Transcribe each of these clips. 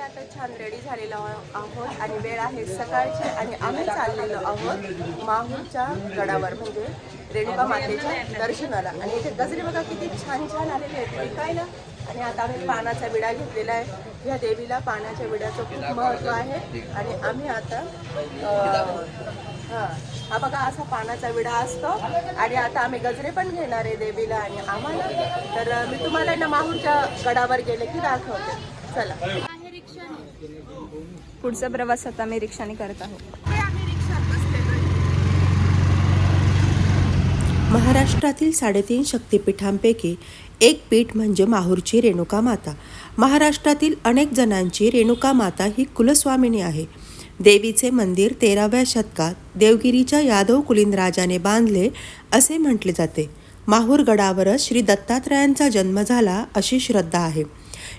आता छान रेडी झालेलो आहोत आणि वेळ आहे सकाळची आणि आम्ही चाललेलो आहोत माहूरच्या गडावर म्हणजे रेणुका मातेच्या दर्शनाला। आणि इथे गजरे बघा किती छान छान आलेले आहेत विकायला। आणि आता आम्ही पानाचा विडा घेतलेला आहे। या देवीला पानाच्या विड्याचं खूप महत्त्व आहे। आणि आम्ही आता हा बघा असा पानाचा विडा असतो। आणि आता आम्ही गजरे पण घेणार आहे देवीला आणि आम्हाला। तर मी तुम्हाला ना माहूरच्या गडावर गेले की दाखवते, चला। पुढचा प्रवास आता आम्ही रिक्षाने करत आहोत। महाराष्ट्रातील 3.5 शक्तिपीठांपैकी एक पीठ म्हणजे माहूरची रेणुका माता। महाराष्ट्रातील अनेक जणांची रेणुका माता ही कुलस्वामिनी आहे। देवीचे मंदिर 13व्या शतकात देवगिरीच्या यादव कुलीन राजाने बांधले असे म्हटले जाते। माहूर गडावरच श्री दत्तात्रयांचा जन्म झाला अशी श्रद्धा आहे।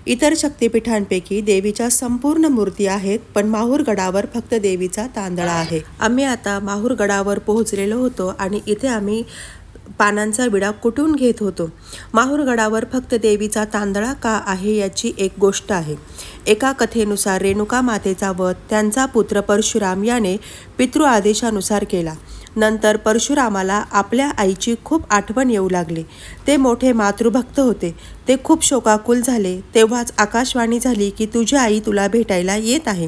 इतर शक्तिपीठांपैकी देवीच्या संपूर्ण मूर्ती आहेत, पण माहूर गडावर फक्त देवीचा तांदळा आहे। आम्ही आता माहूर गडावर पोहोचलेलो होतो आणि इथे आम्ही पानांचा विडा कुटून घेत होतो। माहूर गडावर फक्त देवीचा तांदळा का आहे याची एक गोष्ट आहे। एका कथेनुसार रेणुका मातेचा वध त्यांचा पुत्र परशुराम याने पितृ आदेशानुसार केला। नंतर परशुरामाला आपल्या आईची खूप आठवण येऊ लागली। ते मोठे मातृभक्त होते। ते खूप शोकाकुल झाले। तेव्हाच आकाशवाणी झाली की तुझी आई तुला भेटायला येत आहे,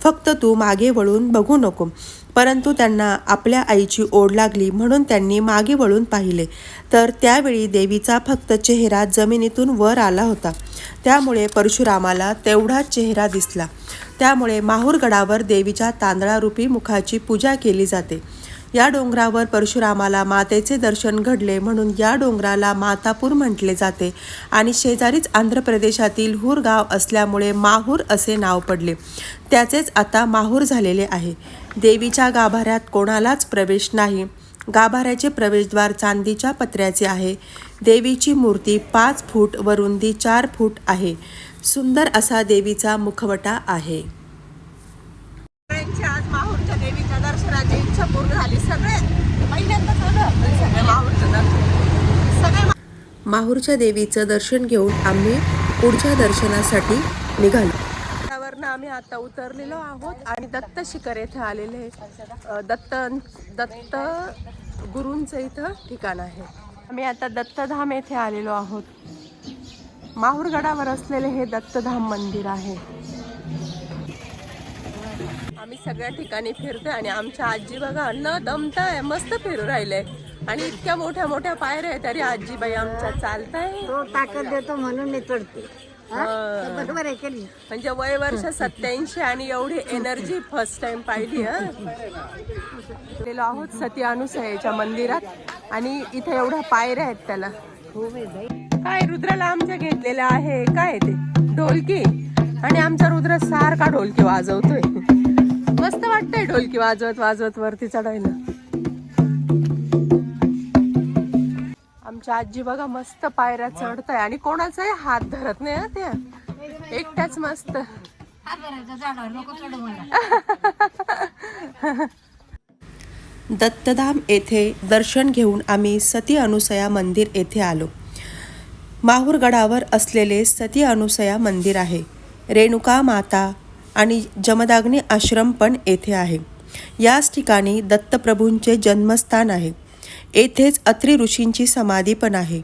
फक्त तू मागे वळून बघू नको। परंतु त्यांना आपल्या आईची ओढ लागली म्हणून त्यांनी मागे वळून पाहिले, तर त्यावेळी देवीचा फक्त चेहरा जमिनीतून वर आला होता। त्यामुळे परशुरामाला तेवढाच चेहरा दिसला। त्यामुळे माहूर गडावर देवीच्या तांदळारूपी मुखाची पूजा केली जाते। या डोंगरावर परशुरामाला मातेचे दर्शन घडले म्हणून या डोंगराला मातापूर म्हटले जाते आणि शेजारीच आंध्र प्रदेशातील हूर गाव असल्यामुळे माहूर असे नाव पडले। त्याचेच आता माहूर झालेले आहे। देवीच्या गाभाऱ्यात कोणालाच प्रवेश नाही। गाभाऱ्याचे प्रवेशद्वार चांदीच्या पत्र्याचे आहे। देवीची मूर्ती 5 फूट व रुंदी 4 फूट आहे। सुंदर असा देवीचा मुखवटा आहे। आज माहूरच्या देवीच्या दर्शनाची इच्छा पूर्ण झाली। सगळे पहिल्यांदाच झालं सगळे माहूरचं दर्शन। सगळे माहूरच्या देवीचं दर्शन घेऊन आम्ही पुढच्या दर्शनासाठी निघालो। त्यावरनं आम्ही आता उतरलेलो आहोत आणि दत्त शिखर येथे आलेले दत्त गुरूंचं इथं ठिकाण आहे। आम्ही आता दत्तधाम येथे आलेलो आहोत। माहूर गडावर असलेले हे दत्तधाम मंदिर आहे। आम्ही सगळ्या ठिकाणी फिरतोय आणि आमच्या आजी बघा न दमताय मस्त फिरू राहिले। आणि इतक्या मोठ्या मोठ्या पायऱ्या आहेत तरी आजीबाई आमच्या चालताय। तो ताकद देतो म्हणून मी चढते। बरोबर आहे की नाही? म्हणजे वय वर्ष 87 आणि एवढी एनर्जी फर्स्ट टाइम पाहिली। गेलो आहोत सती अनुसयाच्या मंदिरात आणि इथे एवढ्या पायऱ्या आहेत त्याला। काय रुद्राला आमच्या घेतलेलं आहे काय ते ढोलकी, आणि आमचा रुद्र सारखा ढोलकी वाजवतोय। मस्त वाटतंय ढोलकी वाजवत वाजवत वरती चढायला। आमच्या आजी बघा मस्त पायऱ्या चढताय आणि कोणाचाही हात धरत नाही हा, त्या एकट्याच मस्त। दत्तधाम येथे दर्शन घेऊन आम्ही सती अनुसया मंदिर येथे आलो। माहूर गडावर असलेले सती अनुसया मंदिर आहे। रेणुका माता आणि जमदाग्नी आश्रम पण येथे आहे। याच ठिकाणी दत्तप्रभूंचे जन्मस्थान आहे। येथेच अत्री ऋषींची समाधी पण आहे।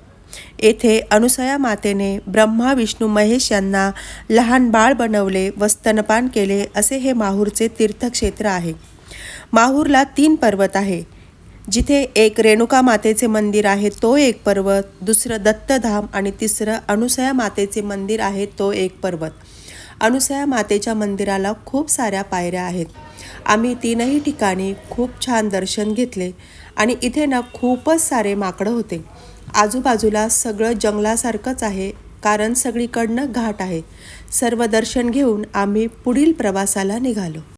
येथे अनुसया मातेने ब्रह्मा विष्णू महेश यांना लहान बाळ बनवले व स्तनपान केले असे हे माहूरचे तीर्थक्षेत्र आहे। माहूरला 3 पर्वत आहे, जिथे एक रेणुका मातेचे मंदिर आहे तो एक पर्वत, दुसरं दत्तधाम आणि तिसरं अनुसया मातेचे मंदिर आहे तो एक पर्वत। अनुसया मातेच्या मंदिराला खूप साऱ्या पायऱ्या आहेत। आम्ही 3ही ठिकाणी खूप छान दर्शन घेतले आणि इथे ना खूपच सारे माकडं होते। आजूबाजूला सगळं जंगलासारखंच आहे, कारण सगळीकडनं घाट आहे। सर्व दर्शन घेऊन आम्ही पुढील प्रवासाला निघालो।